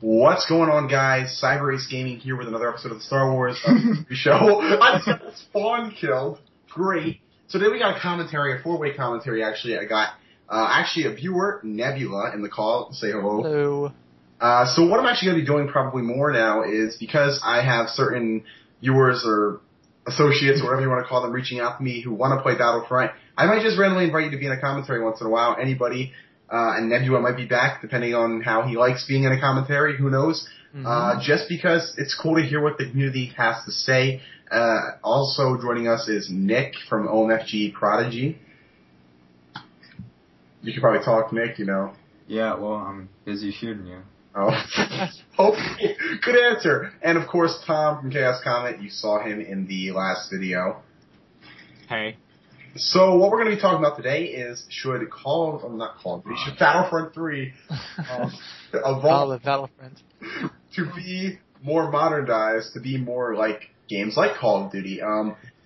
What's going on, guys? Cyber Ace Gaming here with another episode of the Star Wars show. I just got Spawn killed. Great. So today we got a commentary, a four-way commentary, actually. I got a viewer, Nebula, in the call. Say hello. Hello. So what I'm actually going to be doing probably more now is because I have certain viewers or associates, or whatever you want to call them, reaching out to me who want to play Battlefront. I might just randomly invite you to be in a commentary once in a while. Anybody. And Nebula might be back, depending on how he likes being in a commentary. Who knows? Mm-hmm. Just because it's cool to hear what the community has to say. Also joining us is Nick from OMFG Prodigy. You could probably talk, Nick, you know. Yeah, well, I'm busy shooting you. Oh. Okay. Good answer. And, of course, Tom from Chaos Comet. You saw him in the last video. Hey. So what we're going to be talking about today is should Battlefront 3 evolve to be more modernized, to be more like games like Call of Duty.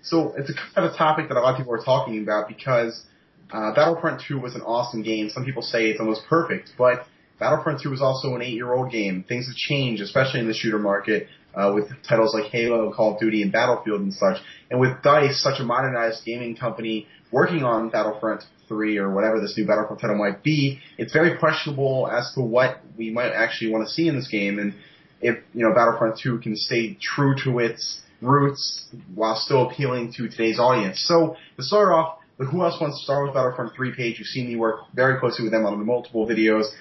So it's a kind of a topic that a lot of people are talking about because Battlefront 2 was an awesome game. Some people say it's almost perfect, but Battlefront 2 is also an 8-year-old game. Things have changed, especially in the shooter market, with titles like Halo, Call of Duty, and Battlefield and such. And with DICE, such a modernized gaming company, working on Battlefront 3 or whatever this new Battlefront title might be, it's very questionable as to what we might actually want to see in this game. And if, Battlefront 2 can stay true to its roots while still appealing to today's audience. So to start off, the Who Else Wants Star Wars Battlefront 3 page, you've seen me work very closely with them on multiple videos,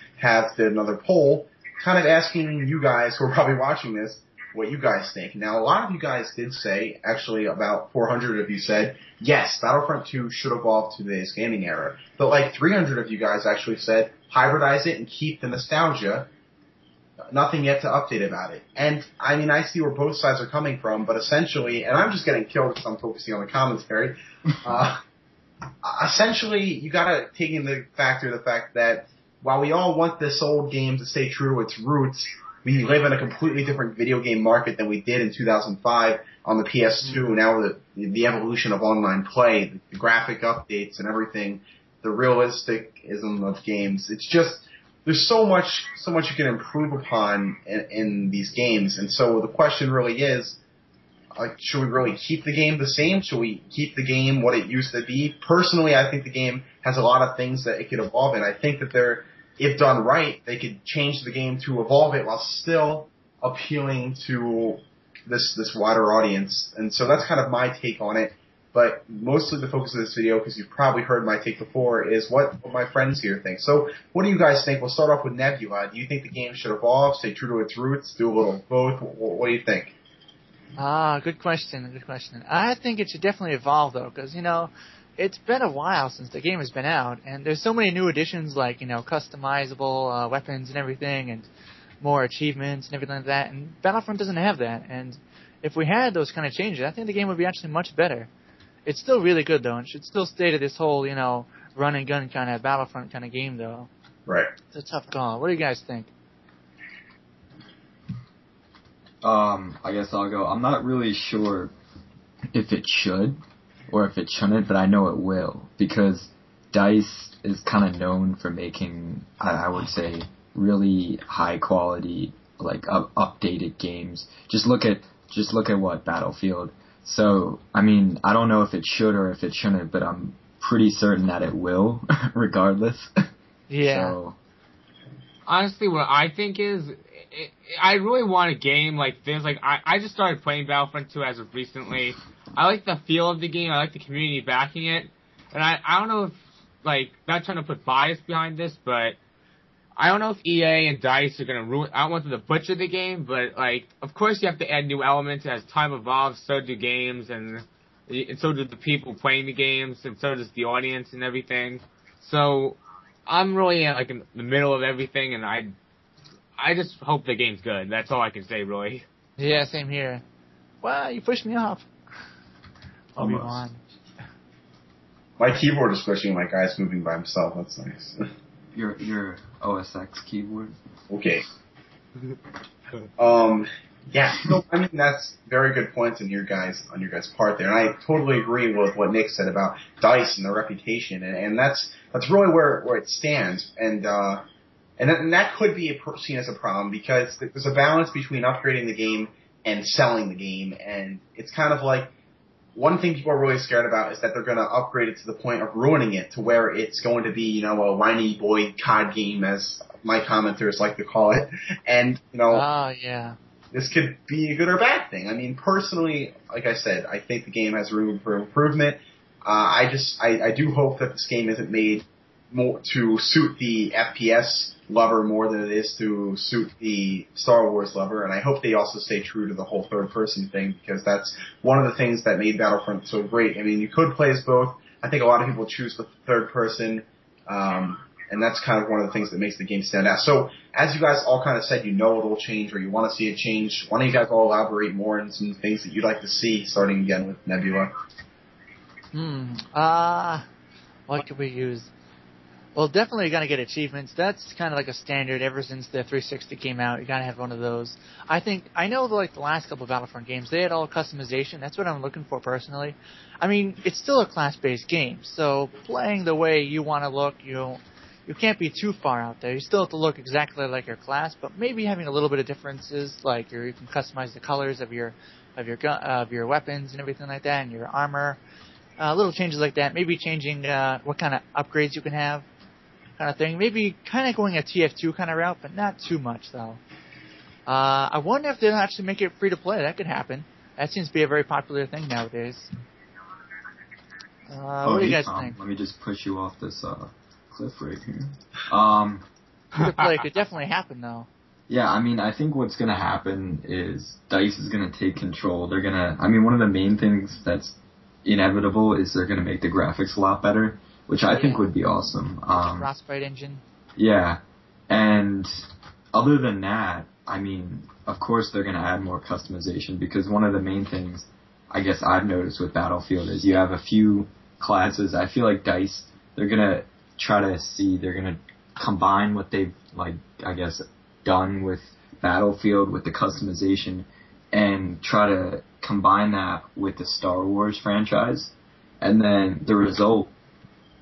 did another poll, kind of asking you guys who are probably watching this, what you guys think. Now, a lot of you guys did say, actually about 400 of you said, yes, Battlefront 2 should evolve to today's gaming era. But like 300 of you guys actually said, hybridize it and keep the nostalgia. Nothing yet to update about it. And, I mean, I see where both sides are coming from, but essentially, and I'm just getting killed because I'm focusing on the commentary, essentially, you gotta take into factor the fact that while we all want this old game to stay true to its roots, we live in a completely different video game market than we did in 2005 on the PS2. Mm-hmm. Now the evolution of online play, the graphic updates and everything, the realisticism of games. It's just, there's so much you can improve upon in these games. And so the question really is, should we really keep the game the same? Should we keep the game what it used to be? Personally, I think the game has a lot of things that it could evolve in. I think that if done right, they could change the game to evolve it while still appealing to this wider audience. And so that's kind of my take on it. But mostly the focus of this video, because you've probably heard my take before, is what my friends here think. So what do you guys think? We'll start off with Nebula. Do you think the game should evolve, stay true to its roots, do a little of both? What do you think? Good question. I think it should definitely evolve, though, because, it's been a while since the game has been out, and there's so many new additions like, customizable weapons and everything, and more achievements and everything like that, and Battlefront doesn't have that, and if we had those kind of changes, I think the game would be actually much better. It's still really good, though, and should still stay to this whole, run and gun kind of Battlefront kind of game, though. Right. It's a tough call. What do you guys think? I guess I'll go. I'm not really sure if it should or if it shouldn't, but I know it will, because DICE is kind of known for making, I would say, really high quality, like updated games. Just look at what Battlefield. So, I mean, I don't know if it should or if it shouldn't, but I'm pretty certain that it will, regardless. Yeah. So, honestly, what I think is, I really want a game like this. Like, I just started playing Battlefront 2 as of recently. I like the feel of the game. I like the community backing it. And I don't know if, not trying to put bias behind this, but I don't know if EA and DICE are going to ruin. I don't want them to butcher the game, but, of course you have to add new elements. As time evolves, so do games, and so do the people playing the games, and so does the audience and everything. So, I'm really, in the middle of everything, and I just hope the game's good. That's all I can say, really. Yeah, same here. Well, you pushed me off. I'll be on. My keyboard is switching, my guy's moving by himself. That's nice. Your OS X keyboard. Okay. Yeah. No, I mean, that's very good points on your guys' part there, and I totally agree with what Nick said about DICE and their reputation, and that's really where it stands. And And that could be seen as a problem because there's a balance between upgrading the game and selling the game, and it's kind of like one thing people are really scared about is that they're going to upgrade it to the point of ruining it to where it's going to be, a whiny boy COD game, as my commenters like to call it. And, yeah. This could be a good or bad thing. I mean, personally, like I said, I think the game has room for improvement. I do hope that this game isn't made more to suit the FPS lover more than it is to suit the Star Wars lover, and I hope they also stay true to the whole third-person thing, because that's one of the things that made Battlefront so great. I mean, you could play as both. I think a lot of people choose the third-person, and that's kind of one of the things that makes the game stand out. So, as you guys all kind of said, it'll change, or you want to see it change. Why don't you guys all elaborate more on some things that you'd like to see, starting again with Nebula? What could we use? Well, definitely you're going to get achievements. That's kind of like a standard ever since the 360 came out. You got to have one of those. I know like the last couple of Battlefront games, they had all customization. That's what I'm looking for personally. I mean, it's still a class-based game, so playing the way you want to look, you can't be too far out there. You still have to look exactly like your class, but maybe having a little bit of differences, like you can customize the colors of your weapons and everything like that, and your armor. Little changes like that. Maybe changing what kind of upgrades you can have. Kind of thing. Maybe kind of going a TF2 kind of route, but not too much though. I wonder if they'll actually make it free to play. That could happen. That seems to be a very popular thing nowadays. What do you guys think? Let me just push you off this cliff right here. Free to play could definitely happen though. Yeah, I mean, I think what's going to happen is DICE is going to take control. One of the main things that's inevitable is they're going to make the graphics a lot better, which I think would be awesome. Frostbite engine. Yeah. And other than that, I mean, of course they're going to add more customization, because one of the main things I guess I've noticed with Battlefield is you have a few classes. I feel like DICE, they're going to they're going to combine what they've, done with Battlefield with the customization and try to combine that with the Star Wars franchise. And then the result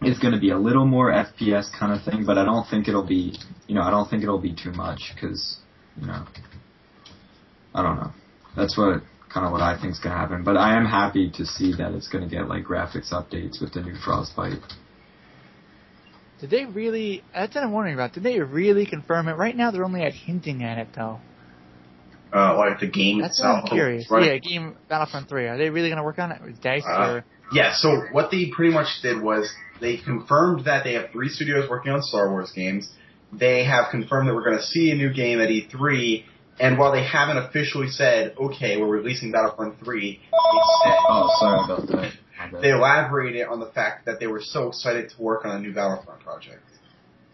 is going to be a little more FPS kind of thing, but I don't think it'll be, too much, because, I don't know. That's what I think is going to happen. But I am happy to see that it's going to get, graphics updates with the new Frostbite. Did they really, that's what I'm wondering about, did they really confirm it? Right now they're only hinting at it, though. The game That's itself. What I'm curious. Right? Yeah, game Battlefront 3. Are they really going to work on it with DICE? Yeah, so what they pretty much did was they confirmed that they have 3 studios working on Star Wars games. They have confirmed that we're going to see a new game at E3, and while they haven't officially said, okay, we're releasing Battlefront 3, they said... Oh, sorry about that. They elaborated on the fact that they were so excited to work on a new Battlefront project.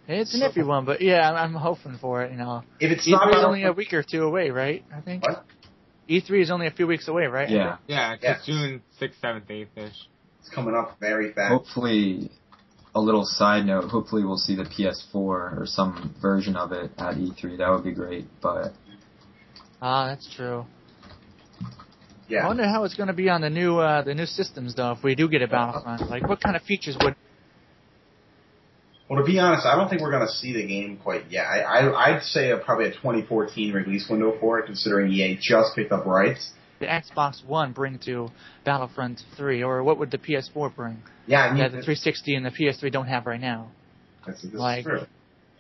It's an iffy one, but yeah, I'm hoping for it, If it's E3 is only a week or two away, right? I think. What? E3 is only a few weeks away, right? Yeah. Yeah, it's June 6th, 7th, 8th-ish. It's coming up very fast. Hopefully, a little side note, hopefully we'll see the PS4 or some version of it at E3. That would be great, but... that's true. Yeah. I wonder how it's going to be on the new systems, though, if we do get a Battlefront. What kind of features would... Well, to be honest, I don't think we're going to see the game quite yet. I'd say probably a 2014 release window for it, considering EA just picked up rights. The Xbox One bring to Battlefront 3, or what would the PS4 bring? Yeah, I mean... That the 360 and the PS3 don't have right now. This is true.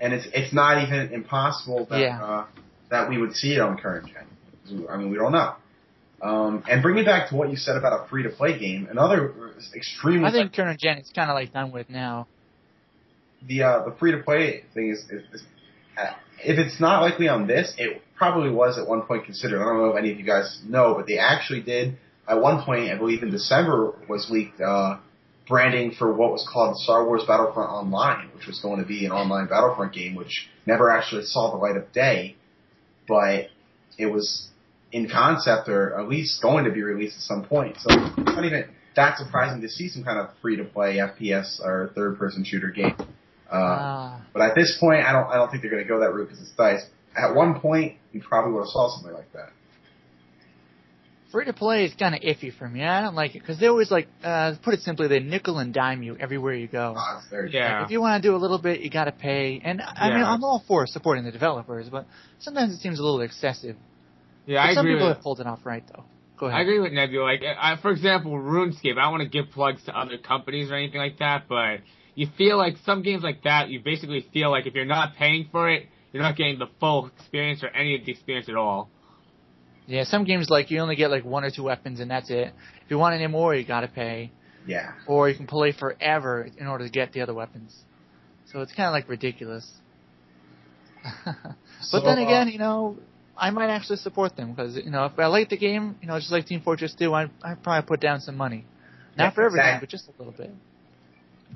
And it's not even impossible that we would see it on current gen. I mean, we don't know. And bringing it back to what you said about a free-to-play game, another extremely... I think current gen is kind of done with now. The free-to-play thing is if it's not likely on this, it probably was at one point considered. I don't know if any of you guys know, but they actually did, at one point, I believe in December, was leaked branding for what was called Star Wars Battlefront Online, which was going to be an online Battlefront game, which never actually saw the light of day, but it was in concept, or at least going to be released at some point. So it's not even that surprising to see some kind of free-to-play FPS or third-person shooter game. But at this point, I don't think they're going to go that route because it's DICE. At one point, we probably would have saw something like that. Free-to-play is kind of iffy for me. I don't like it because they always put it simply, they nickel and dime you everywhere you go. Yeah. Like, if you want to do a little bit, you got to pay. And I mean, I'm all for supporting the developers, but sometimes it seems a little excessive. Yeah, but I agree. Some people have pulled it off right, though. Go ahead. I agree with Nebula. Like, for example, RuneScape. I don't want to give plugs to other companies or anything like that, but you feel like some games like that, you basically feel like if you're not paying for it, you're not getting the full experience or any of the experience at all. Yeah, some games you only get 1 or 2 weapons and that's it. If you want any more, you gotta pay. Yeah. Or you can play forever in order to get the other weapons. So it's kind of ridiculous. But then again, I might actually support them because if I like the game, just like Team Fortress 2, I'd probably put down some money. Not for everything, but just a little bit.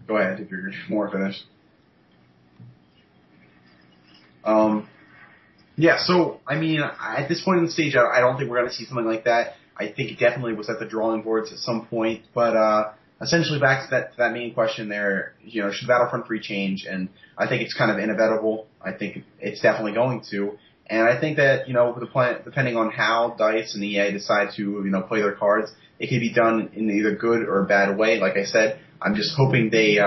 Go ahead if you're more finished. Yeah, so, I mean, at this point in the stage, I don't think we're going to see something like that. I think it definitely was at the drawing boards at some point, but essentially back to that main question there, should Battlefront 3 change? And I think it's kind of inevitable. I think it's definitely going to. And I think that, depending on how DICE and EA decide to, play their cards, it can be done in either good or a bad way. Like I said, I'm just hoping they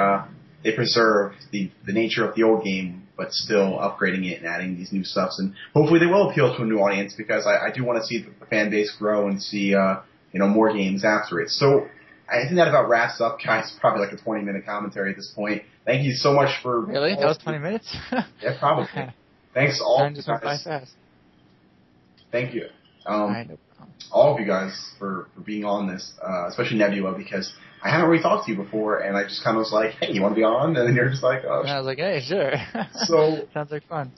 preserve the nature of the old game, but still upgrading it and adding these new stuffs. And hopefully they will appeal to a new audience because I do want to see the fan base grow and see, more games after it. So I think that about wraps up, guys. Probably a 20-minute commentary at this point. Thank you so much for... Really? That was 20 minutes? Yeah, probably. Thanks all Time just went by fast. Thank you. All right, no problem. All of you guys for being on this, especially Nebula, because I haven't really talked to you before, and I just kind of was like, hey, you want to be on? And then you're just like, oh. And I was like, hey, sure. So sounds like fun.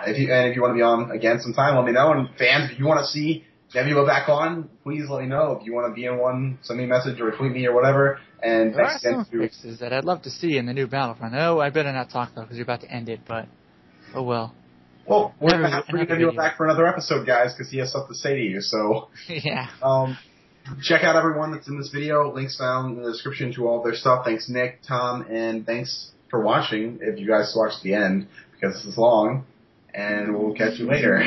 If you want to be on again sometime, let me know. And fans, if you want to see Nebula back on, please let me know. If you want to be in one, send me a message or tweet me or whatever. And there are some fixes that I'd love to see in the new Battlefront. Oh, I better not talk, though, because you're about to end it, but oh well. Well, we're going to have to bring Nebula back for another episode, guys, because he has stuff to say to you. So, yeah. Check out everyone that's in this video. Links found in the description to all of their stuff. Thanks, Nick, Tom, and thanks for watching, if you guys watched the end, because this is long. And we'll catch you later.